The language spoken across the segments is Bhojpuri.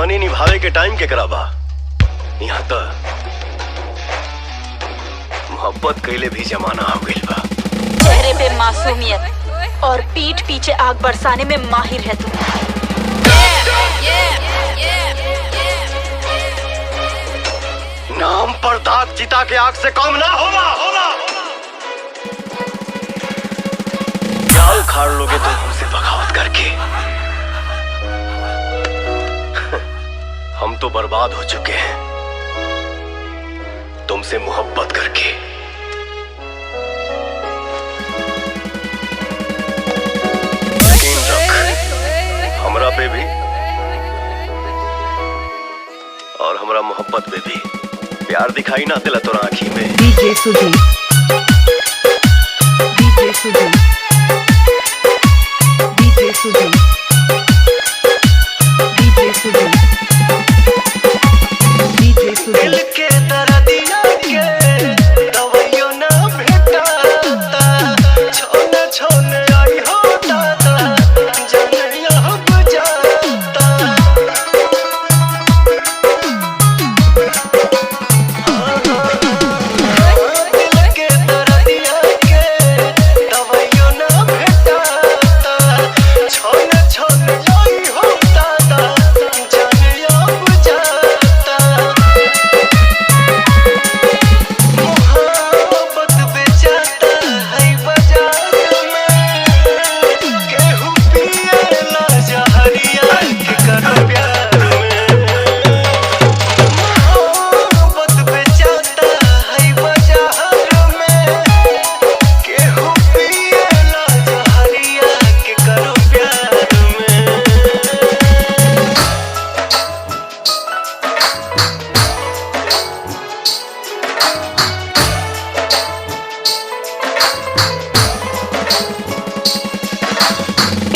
दुश्मनी निभावे के टाइम के कराबा। यहाँ तक मोहब्बत कैले भी जमाना हो गइल बा। चेहरे पे मासूमियत और पीठ पीछे आग बरसाने में माहिर है तुम। नाम पर दाग चिता के आग से कम ना होला। क्या उखाड़ लोगे तुम हमसे बगावत करके? हम तो बर्बाद हो चुके हैं तुमसे मोहब्बत करके। यकीन रख हमरा पे भी और हमरा मोहब्बत पे भी प्यार दिखाई ना दिला तोरा आँखी में। DJ Sujeet, DJ Sujeet, DJ Sujeet, DJ Sujeet, DJ Sujeet. दिल के दर्दिया के दवाइयों ना भेटाता, छोने छोने आई हो दादा जाने यहाँ बुझाता। दिल के दर्दिया के दवाइयों ना भेटाता, छोने छोने आई हो दादा जाने यहाँ बुझाता। मोहब्बत बेचाता है बाजार में, केहू पिएला जहरिया के करो प्यार में। मोहब्बत बेचाता है बाजार में, केहू पिएला जहरिया के करो प्यार में।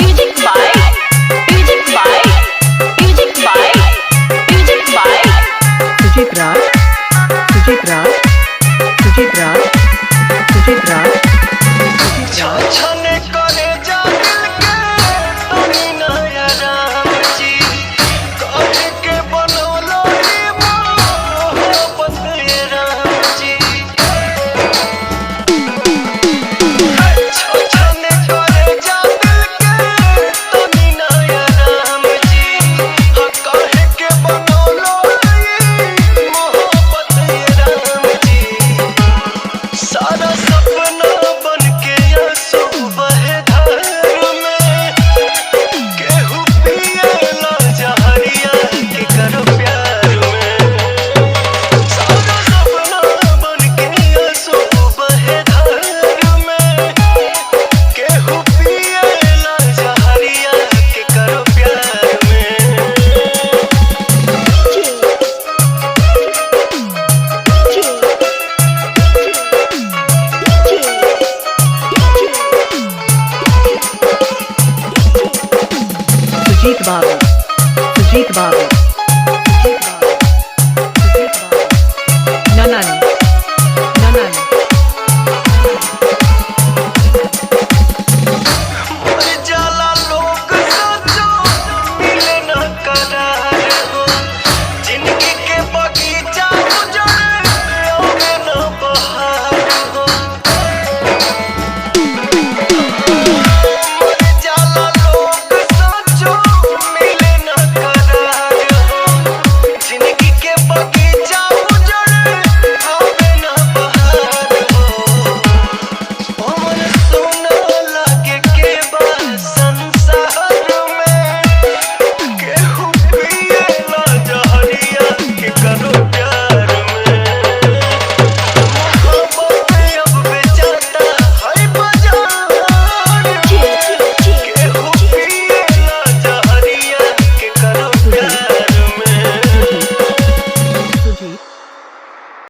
म्यूजिक बाय सुजीत राज, सुजीत राज, सुजीत राज, सुजीत राज, सुजीत राज। छने करे जा दिल के तोरी नया राम जी, कहे के बनौलो रे मोहब्बत ये राम जी। छने करे जा दिल के तोरी नया राम जी, कहे के बनौलो रे मोहब्बत ये राम जी। सारा सपना बन के आंसू बहे धार में, केहू पिएला जहरिया के करो प्यार में। सारा सपना बन के आंसू बहे धार में, केहू पिएला जहरिया के करो प्यार में। सुजीत बाबू, सुजीत बाबू,